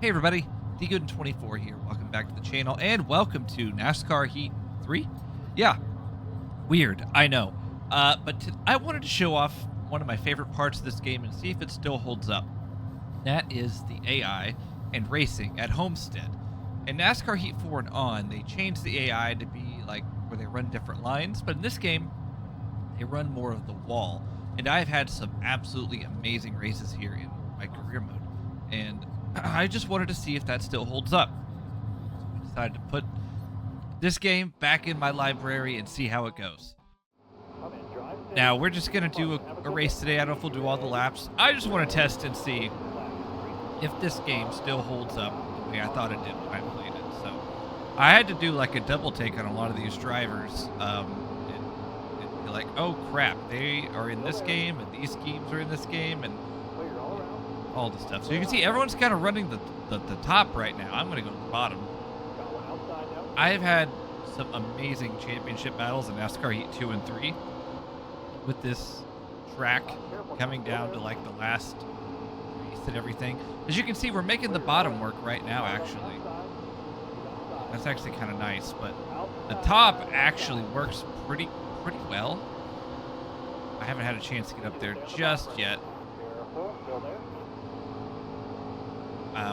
Hey everybody, DGood24 here. Welcome back to the channel and welcome to NASCAR Heat 3. Yeah, weird, I know. I wanted to show off one of my favorite parts of this game and see if it still holds up. That is the AI and racing at Homestead. In NASCAR Heat 4 and on, they changed the AI to be like where they run different lines, but in this game, they run more of the wall. And I've had some absolutely amazing races here in my career mode. And I just wanted to see if that still holds up. So I decided to put this game back in my library and see how it goes. Now, we're just going to do a race today. I don't know if we'll do all the laps. I just want to test and see if this game still holds up the way I thought it did when I played it. So I had to do like a double take on a lot of these drivers. And be like, oh crap, they are in this game and these schemes are in this game and all the stuff. So you can see everyone's kind of running the top right now. I'm going to go to the bottom. I have had some amazing championship battles in NASCAR Heat 2 and 3 with this track coming down to like the last race and everything. As you can see, we're making the bottom work right now, actually. That's actually kind of nice, but the top actually works pretty well. I haven't had a chance to get up there just yet.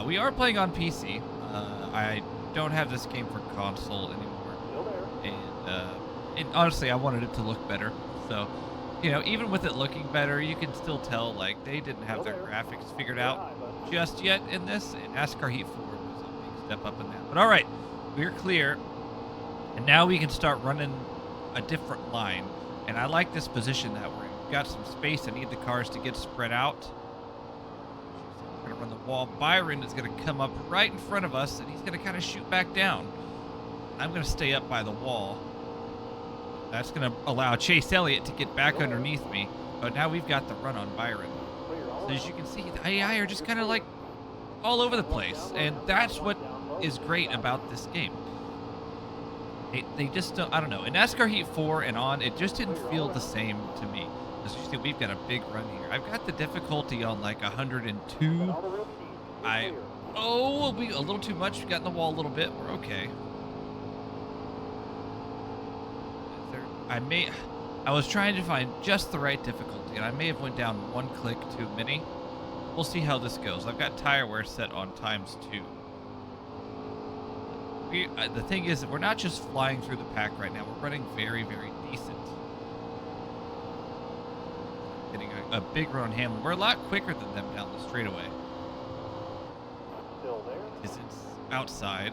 We are playing on PC. I don't have this game for console anymore. And honestly, I wanted it to look better. So, you know, even with it looking better, you can still tell, like, they didn't have their graphics figured out just yet in this. And NASCAR Heat 4 was a big step up in that. But all right, we're clear. And now we can start running a different line. And I like this position that we're in. We've got some space. I need the cars to get spread out. We're going to run the wall. Byron is going to come up right in front of us, and he's going to kind of shoot back down. I'm going to stay up by the wall. That's going to allow Chase Elliott to get back underneath me. But now we've got the run on Byron. So as you can see, the AI are just kind of like all over the place. And that's what is great about this game. They just don't, I don't know. In NASCAR Heat 4 and on, it just didn't feel the same to me. As you see, we've got a big run here. I've got the difficulty on like 102. Oh, we a little too much. We got in the wall a little bit. We're okay. I was trying to find just the right difficulty, and I may have went down one click too many. We'll see how this goes. I've got tire wear set on ×2. The thing is, we're not just flying through the pack right now. We're running very decent. Getting a big run on Hamlin. We're a lot quicker than them down the straightaway. Still there. It's outside.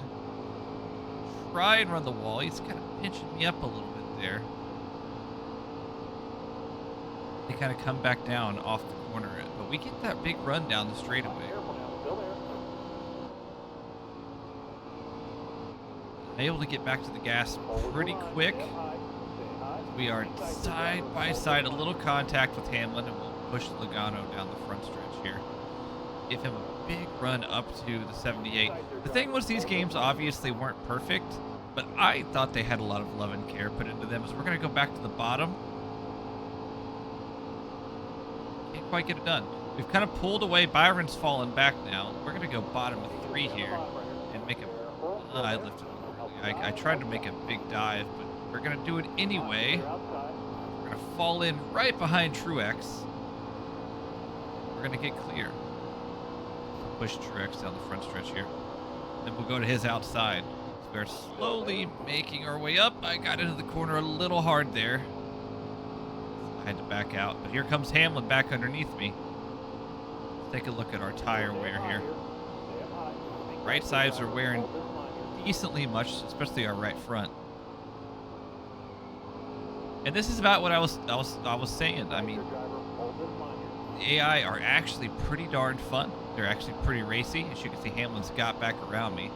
Try and run the wall. He's kind of pinching me up a little bit there. They kind of come back down off the corner, but we get that big run down the straightaway. Still there. I'm able to get back to the gas pretty quick. We are side by side, a little contact with Hamlin, and we'll push Logano down the front stretch here. Give him a big run up to the 78. The thing was, these games obviously weren't perfect, but I thought they had a lot of love and care put into them. So we're going to go back to the bottom. Can't quite get it done. We've kind of pulled away. Byron's fallen back now. We're going to go bottom of 3 here and make a... I lifted it early. I tried to make a big dive, but we're going to do it anyway. We're going to fall in right behind Truex. We're going to get clear. Push Truex down the front stretch here. Then we'll go to his outside. So we're slowly making our way up. I got into the corner a little hard there. I had to back out. But here comes Hamlin back underneath me. Let's take a look at our tire wear here. Right sides are wearing decently much, especially our right front. And this is about what I was saying. I mean, the AI are actually pretty darn fun. They're actually pretty racy. As you can see, Hamlin's got back around me.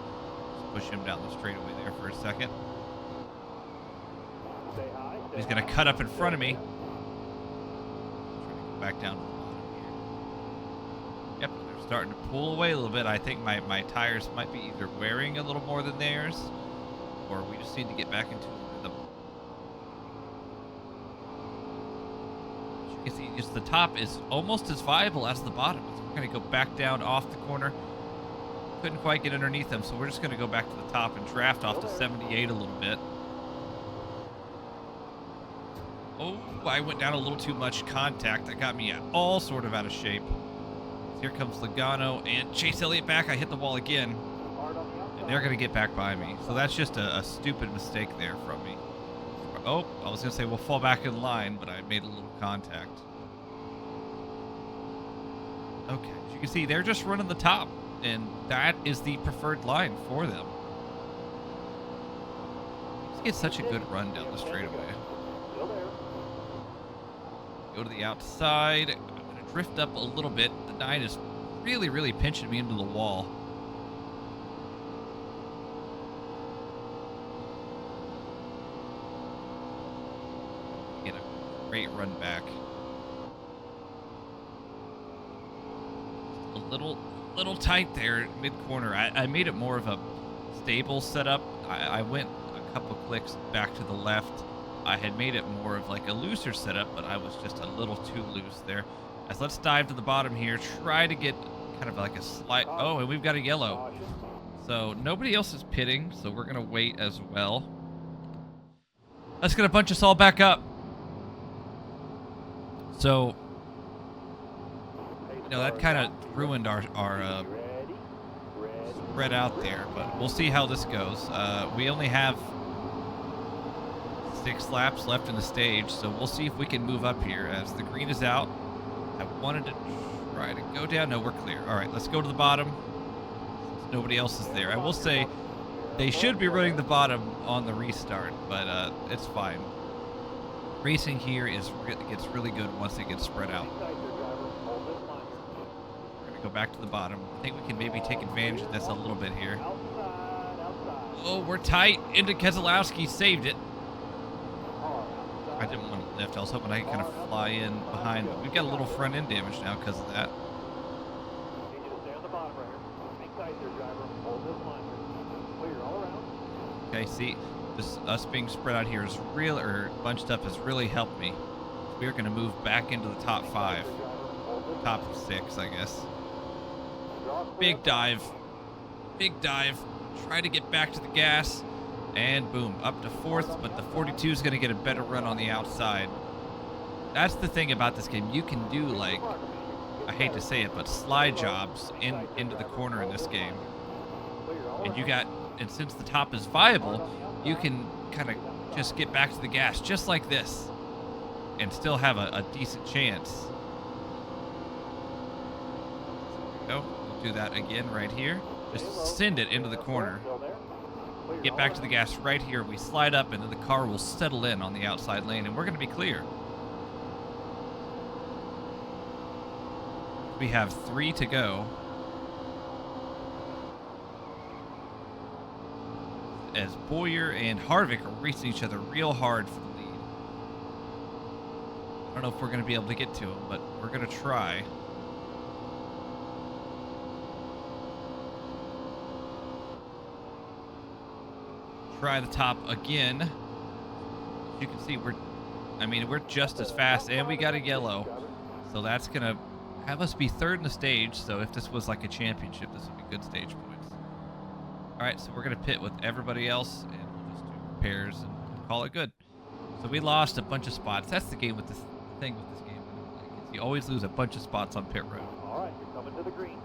Just push him down the straightaway there for a second. He's going to cut up in front of me. Trying to go back down to the bottom here. Yep, they're starting to pull away a little bit. I think my tires might be either wearing a little more than theirs, or we just need to get back into the... As you can see, just the top is almost as viable as the bottom. So we're going to go back down off the corner. couldn't quite get underneath them, so we're just going to go back to the top and draft off to 78 a little bit. Oh, I went down a little too much contact. That got me all sort of out of shape. Here comes Logano and Chase Elliott back. I hit the wall again. And they're going to get back by me. So that's just a stupid mistake there from me. Oh, I was going to say we'll fall back in line, but I made a little contact. Okay, as you can see, they're just running the top. And that is the preferred line for them. Let's get such a good run down the straightaway. Go to the outside. I'm going to drift up a little bit. The 9 is really, really pinching me into the wall. Get a great run back. A little tight there mid-corner. I made it more of a stable setup. I went a couple clicks back to the left. I had made it more of like a looser setup, but I was just a little too loose there. As let's dive to the bottom here, try to get kind of like a slight... Oh, and we've got a yellow. So nobody else is pitting, so we're going to wait as well. That's going to bunch us all back up. So, you know, that kind of ruined our spread out there, but we'll see how this goes. We only have 6 laps left in the stage, so we'll see if we can move up here as the green is out. I wanted to try to go down. No, we're clear. All right, let's go to the bottom. Nobody else is there. I will say they should be running the bottom on the restart, but it's fine. Racing here gets really good once it gets spread out. We're going to go back to the bottom. I think we can maybe take advantage of this a little bit here. Oh, we're tight into Keselowski. Saved it. I didn't want to lift. I was hoping I could kind of fly in behind. But we've got a little front end damage now because of that. Okay, see, us being spread out here is real, or bunched up has really helped me. We are going to move back into the top 5, top 6, I guess. Big dive, try to get back to the gas. And boom, up to 4th, but the 42 is going to get a better run on the outside. That's the thing about this game. You can do, like, I hate to say it, but slide jobs into the corner in this game. And since the top is viable, you can kind of just get back to the gas just like this and still have a decent chance. There we go. We'll do that again right here. Just send it into the corner. Get back to the gas right here. We slide up, and then the car will settle in on the outside lane, and we're going to be clear. We have 3 to go. As Boyer and Harvick are racing each other real hard for the lead. I don't know if we're going to be able to get to him, but we're going to try. Try the top again. As you can see, we're just as fast, and we got a yellow. So that's going to have us be 3rd in the stage. So if this was like a championship, this would be good stage points. All right, so we're going to pit with everybody else, and we'll just do repairs and call it good. So we lost a bunch of spots. That's the game with this thing with this game. You always lose a bunch of spots on pit road. All right, you're coming to the green.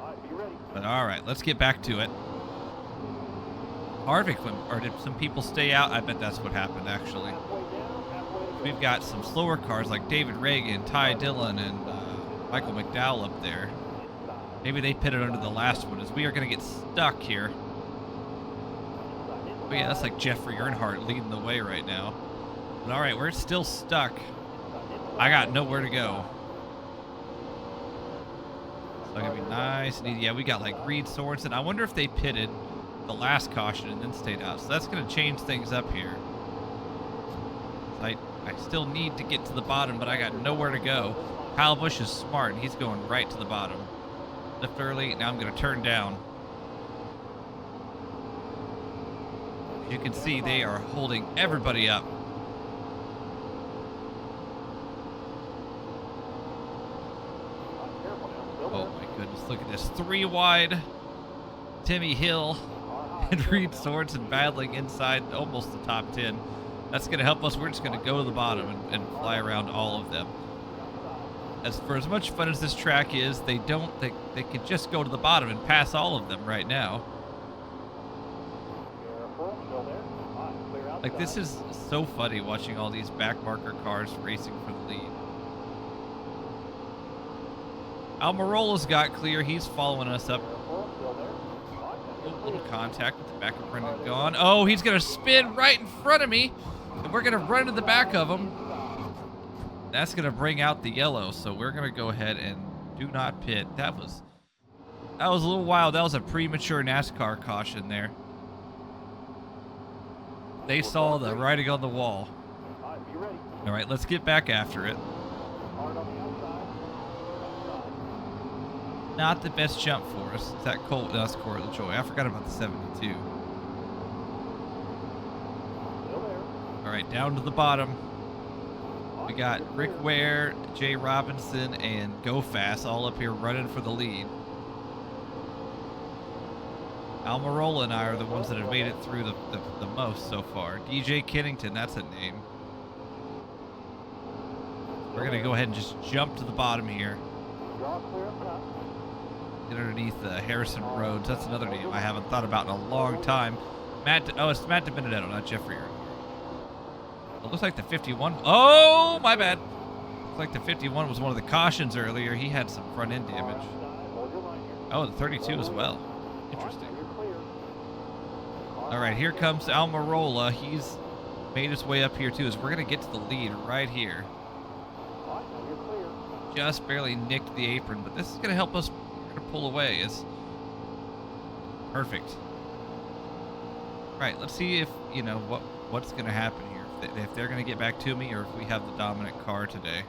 All right, be ready. But all right, let's get back to it. Harvick, or did some people stay out? I bet that's what happened, actually. We've got some slower cars like David Reagan, Ty Dillon, and Michael McDowell up there. Maybe they pitted under the last one, as we are going to get stuck here. Oh yeah, that's like Jeffrey Earnhardt leading the way right now. But all right, we're still stuck. I got nowhere to go. So I'm going to be nice and easy. Yeah, we got like Reed Sorensen. I wonder if they pitted the last caution and then stayed out. So that's going to change things up here. I still need to get to the bottom, but I got nowhere to go. Kyle Busch is smart, and he's going right to the bottom. Lift early. Now I'm going to turn down. You can see they are holding everybody up. Oh my goodness, look at this. 3 wide. Timmy Hill and Reed Sorensen battling inside almost the top 10. That's going to help us. We're just going to go to the bottom and fly around all of them. For as much fun as this track is, they could just go to the bottom and pass all of them right now. Like, this is so funny watching all these back marker cars racing for the lead. Almirola's got clear. He's following us up. Little contact with the back of Brendan Gaughan. Oh, he's going to spin right in front of me. And we're going to run to the back of him. That's going to bring out the yellow. So we're going to go ahead and do not pit. That was a little wild. That was a premature NASCAR caution there. They saw the writing on the wall. All right, let's get back after it. Not the best jump for us. It's that Colt. That's Court of Joy. I forgot about the 72. All right, down to the bottom. We got Rick Ware, Jay Robinson, and Go Fast all up here running for the lead. Almirola and I are the ones that have made it through the most so far. DJ Kennington, that's a name. We're going to go ahead and just jump to the bottom here. Get underneath Harrison Rhodes. That's another name I haven't thought about in a long time. It's Matt DiBenedetto, not Jeffrey. It looks like the 51. Oh, my bad. Looks like the 51 was one of the cautions earlier. He had some front end damage. Oh, the 32 as well. Interesting. All right, here comes Almirola. He's made his way up here too. As we're gonna get to the lead right here. Just barely nicked the apron, but this is gonna help us. We're gonna pull away. It's perfect. All right, let's see if what's gonna happen here. If they're gonna get back to me, or if we have the dominant car today.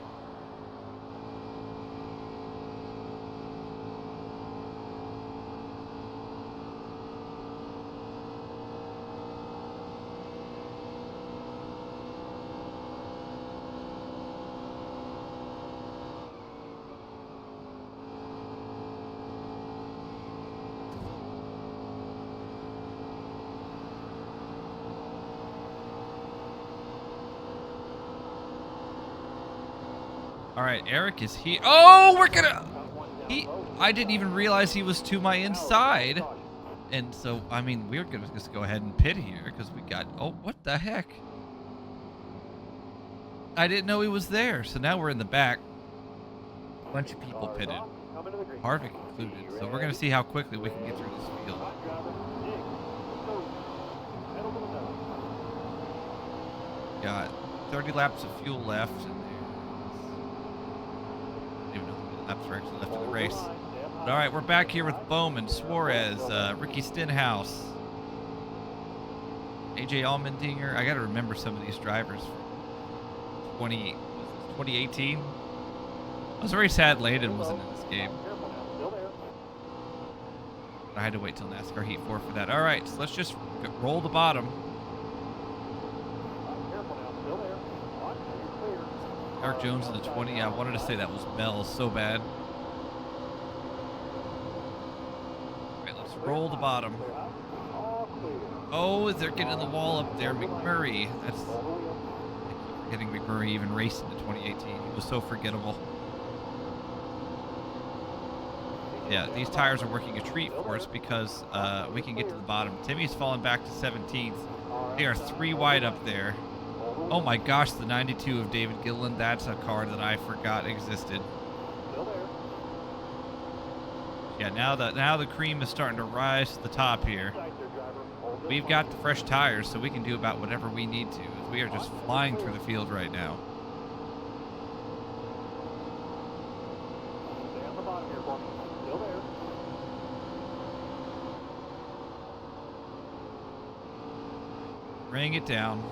All right, Eric is here. Oh, I didn't even realize he was to my inside. And so, I mean, we're going to just go ahead and pit here because we got, oh, what the heck? I didn't know he was there. So now we're in the back. A bunch of people pitted. Harvick included. So we're going to see how quickly we can get through this field. Got 30 laps of fuel left. Laps are actually left in the race. But all right, we're back here with Bowman, Suarez, Ricky Stenhouse, AJ Allmendinger. I got to remember some of these drivers from 2018. I was very sad Landon wasn't in this game. I had to wait till NASCAR Heat 4 for that. All right, so let's just roll the bottom. Eric Jones in the 20. I wanted to say that was Bell so bad. All right, let's roll the bottom. Oh, they're getting the wall up there. McMurray. I keep forgetting McMurray even raced in the 2018. He was so forgettable. Yeah, these tires are working a treat for us because we can get to the bottom. Timmy's fallen back to 17th. They are 3 wide up there. Oh my gosh, the 92 of David Gilliland. That's a car that I forgot existed. Yeah, now the cream is starting to rise to the top here. We've got the fresh tires, so we can do about whatever we need to. We are just flying through the field right now. Bring it down.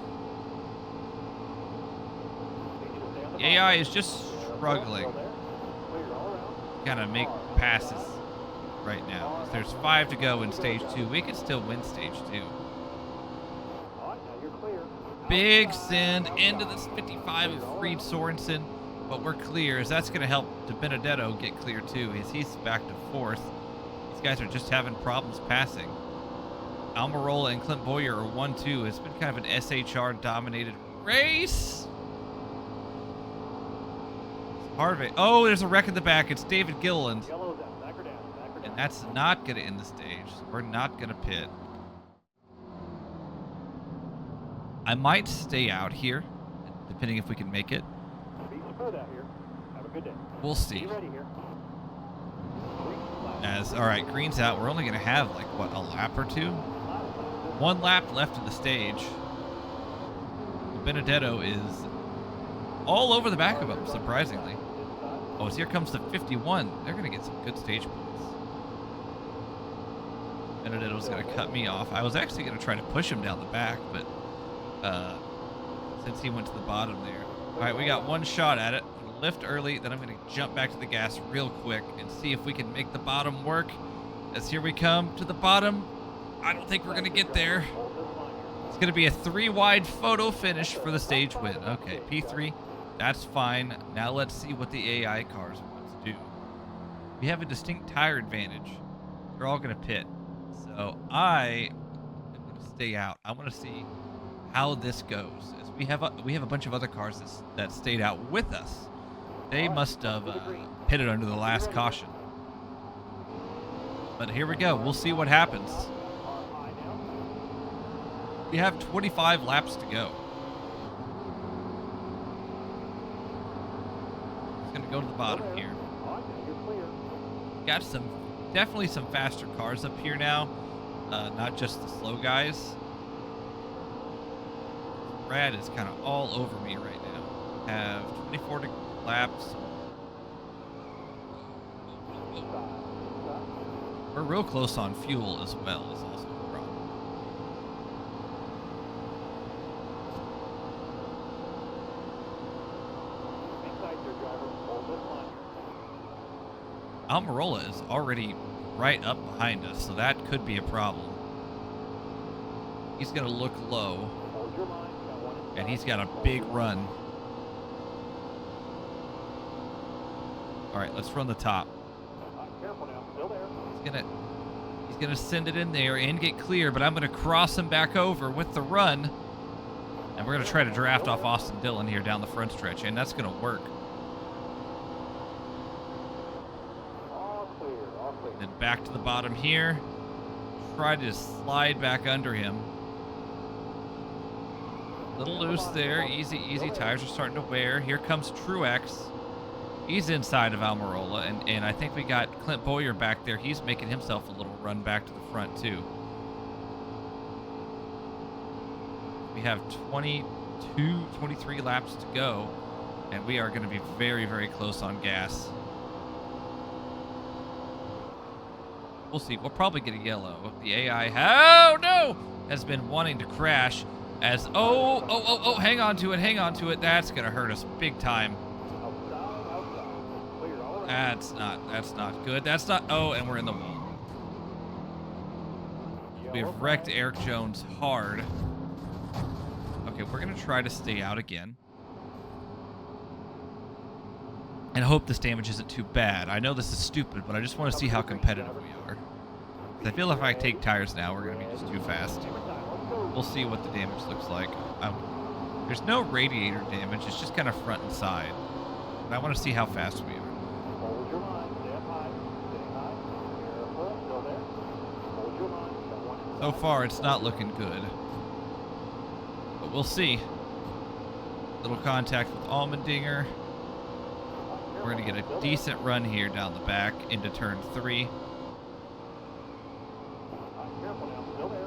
The AI is just struggling. Gotta make passes right now. There's 5 to go in stage 2. We can still win stage 2. Big send into this 55 of Reed Sorensen, but we're clear, as that's going to help DiBenedetto get clear too, as he's back to 4th. He's These guys are just having problems passing. Almirola and Clint Boyer are 1-2. It's been kind of an SHR-dominated race. Harvey. Oh, there's a wreck in the back. It's David Gilliland. Yellow's out. Back her down. Back her down. And that's not going to end the stage. We're not going to pit. I might stay out here, depending if we can make it. Be smooth out here. Have a good day. We'll see. Be ready here. All right, green's out. We're only going to have, like, what, a lap or two? 1 lap left of the stage. Benedetto is all over the back of him, surprisingly. Oh, so here comes the 51. They're going to get some good stage points. Benedetto's going to cut me off. I was actually going to try to push him down the back, but since he went to the bottom there. All right, we got 1 shot at it. I'm gonna lift early, then I'm going to jump back to the gas real quick and see if we can make the bottom work. As here we come to the bottom. I don't think we're going to get there. It's going to be a 3-wide photo finish for the stage win. Okay, P3. That's fine. Now let's see what the AI cars want to do. We have a distinct tire advantage. They're all going to pit. So I am going to stay out. I want to see how this goes. As we have a bunch of other cars that stayed out with us. They must have pitted under the last caution. But here we go. We'll see what happens. We have 25 laps to go. It's going to go to the bottom here. Got definitely some faster cars up here now. Not just the slow guys. Brad is kind of all over me right now. Have 24 laps. We're real close on fuel as well. Is also a problem. Almirola is already right up behind us, so that could be a problem. He's going to look low, and he's got a big run. All right, let's run the top. Careful now. Still there. He's gonna send it in there and get clear, but I'm gonna cross him back over with the run, and we're gonna try to draft off Austin Dillon here down the front stretch, and that's gonna work. All clear. All clear. Then back to the bottom here. Try to slide back under him. Little loose there. Easy. Tires are starting to wear. Here comes Truex. He's inside of Almirola, and I think we got Clint Boyer back there. He's making himself a little run back to the front, too. We have 23 laps to go, and we are going to be very, very close on gas. We'll see. We'll probably get a yellow. The AI, has been wanting to crash as, hang on to it. That's going to hurt us big time. That's not good. And we're in the wall. We've wrecked Eric Jones hard. Okay, we're going to try to stay out again. And hope this damage isn't too bad. I know this is stupid, but I just want to see how competitive we are. I feel if I take tires now, we're going to be just too fast. We'll see what the damage looks like. There's no radiator damage. It's just kind of front and side. But I want to see how fast we are. Hold your line. Stay up high. Stay high. Careful. Still there. Hold your line. Got one inside. So far, it's not looking good. But we'll see. Little contact with Allmendinger. We're going to get a decent run here down the back into turn 3. Careful now. Still there.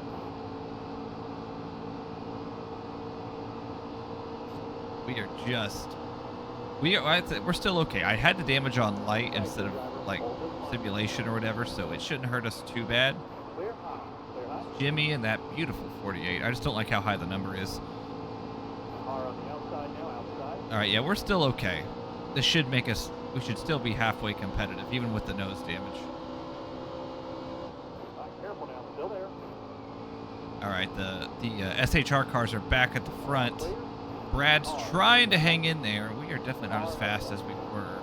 We're still okay. I had the damage on light instead of like simulation or whatever, so it shouldn't hurt us too bad. Clear high. Clear high. Jimmy and that beautiful 48. I just don't like how high the number is. Car on the outside now. Outside. All right, yeah, we're still okay. This should make us. We should still be halfway competitive, even with the nose damage. Careful now. Still there. All right, the SHR cars are back at the front. Brad's trying to hang in there. We are definitely not as fast as we were.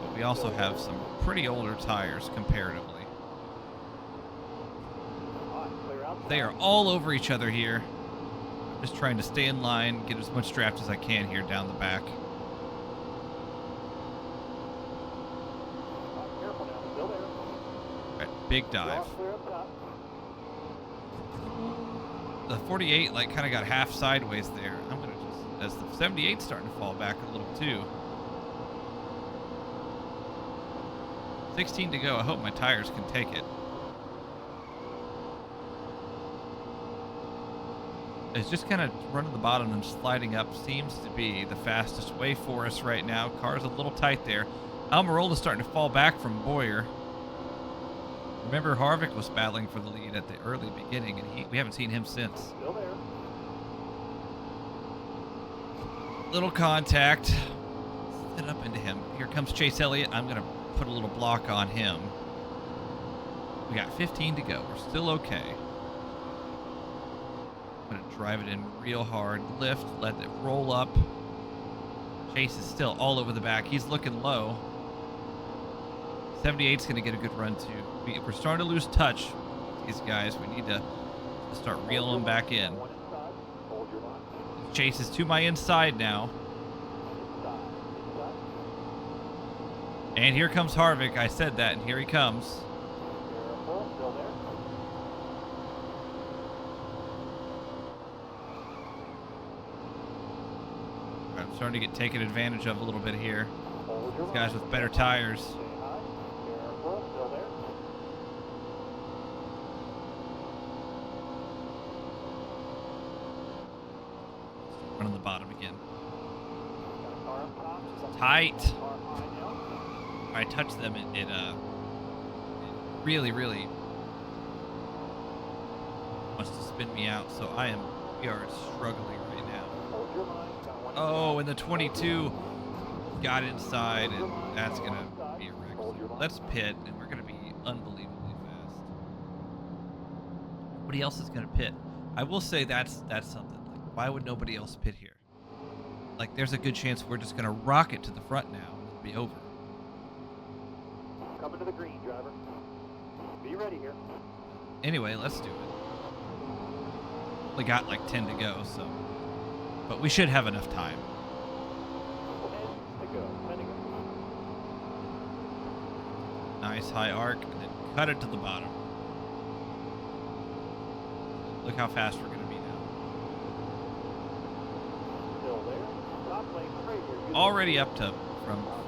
But we also have some pretty older tires comparatively. They are all over each other here. I'm just trying to stay in line, get as much draft as I can here down the back. Careful now, still there. All right, big dive. Clear up top. The 48 like kind of got half sideways there. I'm gonna just, as the 78's starting to fall back a little too. 16 to go. I hope my tires can take it. It's just kind of running the bottom and sliding up seems to be the fastest way for us right now. Car's a little tight there. Almirola's starting to fall back from Boyer. Remember, Harvick was battling for the lead at the early beginning, and we haven't seen him since. Still there. Little contact. Slid up into him. Here comes Chase Elliott. I'm going to put a little block on him. We got 15 to go. We're still okay. I'm going to drive it in real hard. Lift, let it roll up. Chase is still all over the back. He's looking low. 78's going to get a good run, too. We're starting to lose touch with these guys. We need to start reeling them back in. One inside. Hold your line. Chase is to my inside now. Inside. And here comes Harvick. I said that, and here he comes. Careful, still there. I'm starting to get taken advantage of a little bit here. Hold your These guys line. with better tires. Stay high. Careful, still there. Running the bottom again. Got a car up top. Just Tight. car high now. I touch them, it really wants to spin me out. So we are struggling right now. Hold your line. Got one Oh, inside. and the 22 got inside, and that's gonna be a wreck. So let's pit, and we're gonna be unbelievably fast. Nobody else is gonna pit. I will say that's something. Like, why would nobody else pit here? Like, there's a good chance we're just gonna rocket to the front now, and it'll be over. Coming to the green, driver. Be ready here. Anyway, let's do it. We got like 10 to go, so. But we should have enough time. 10 to go. 10 to go. Nice high arc, and then cut it to the bottom. Look how fast we're going to be now. Still there. Top lane straight here. Already up to,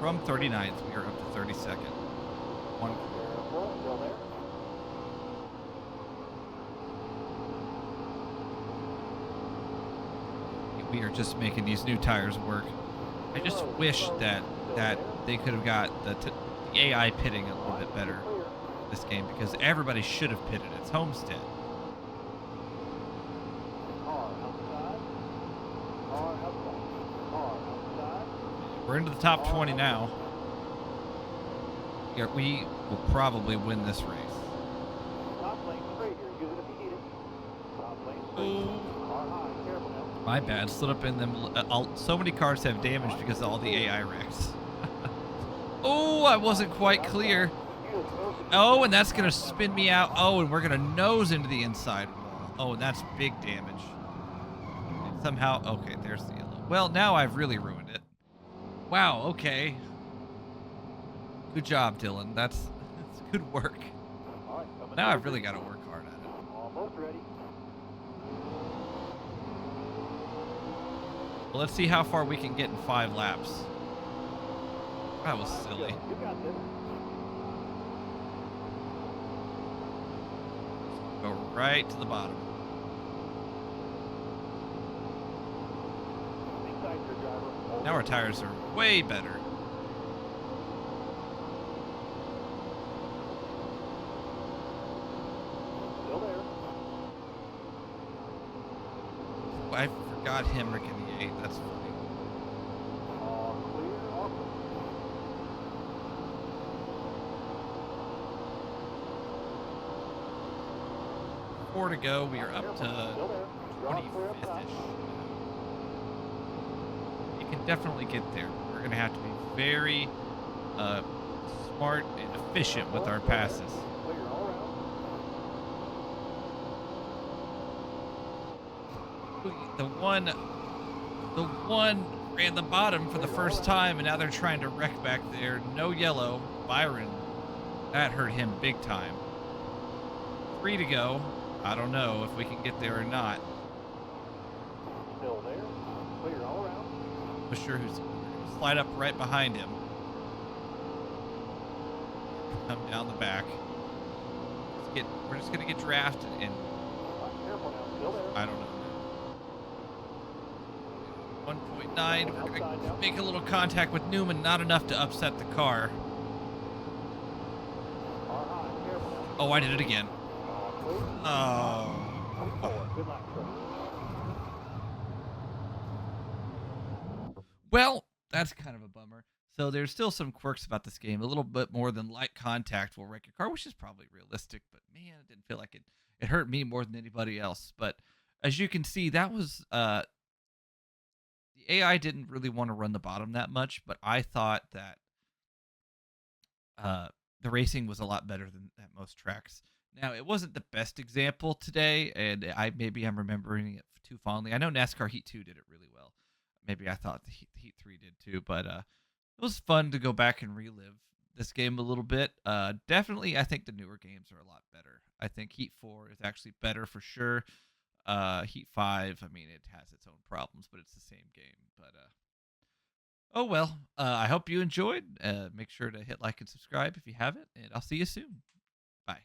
from 39th, we are up to 32nd. One. Careful, still there. We are just making these new tires work. I just wish that they could have got the AI pitting a little bit better this game, because everybody should have pitted. It's Homestead. Car outside. Car outside. Car outside. We're into the top 20 now. Yeah, we will probably win this race. Top lane straight here. Use it if you need it. Top lane straight. Ooh. Car high. Careful now. My bad. Slid up in them. So many cars have damage because of all the AI wrecks. Oh, I wasn't quite clear. Oh, and that's going to spin me out. Oh, and we're going to nose into the inside wall. Oh, and that's big damage. And somehow, okay, there's the yellow. Well, now I've really ruined it. Wow, okay. Good job, Dylan. That's good work. All right, coming Now to I've the really green. got to work hard at it. Almost ready. Well, let's see how far we can get in 5 laps. That was silly. You got this. Go right to the bottom. Inside your driver. Hold Now our tires are way better. Still there. I forgot Hemrick in the 8. That's funny. All clear. All clear. 4 to go. We are up to Still there. Draw clear up top. 25th-ish. You can definitely get there. We're going to have to be very smart and efficient with our passes. Clear all The one ran the bottom for the first time, and now they're trying to wreck back there. No yellow. Byron, that hurt him big time. 3 to go. I don't know if we can get there or not. still there. Clear all around. I'm sure who's slide up right behind him. Come down the back. We're just gonna get drafted, and Careful now. Still there. I don't know. 1.9. We're gonna make a little contact with Newman, not enough to upset the car. Car high. Careful now. Oh, I did it again. Clear. Oh. Good luck, sir. Well, that's kind of a bummer. So there's still some quirks about this game. A little bit more than light contact will wreck your car, which is probably realistic. But man, it didn't feel like it. It hurt me more than anybody else. But as you can see, that was the AI didn't really want to run the bottom that much. But I thought that the racing was a lot better than at most tracks. Now, it wasn't the best example today, and I'm remembering it too fondly. I know NASCAR Heat 2 did it really well. Maybe I thought the Heat 3 did too, but it was fun to go back and relive this game a little bit. Definitely, I think the newer games are a lot better. I think Heat 4 is actually better for sure. Heat 5, I mean, it has its own problems, but it's the same game. But oh well. I hope you enjoyed. Make sure to hit like and subscribe if you haven't, and I'll see you soon. Bye.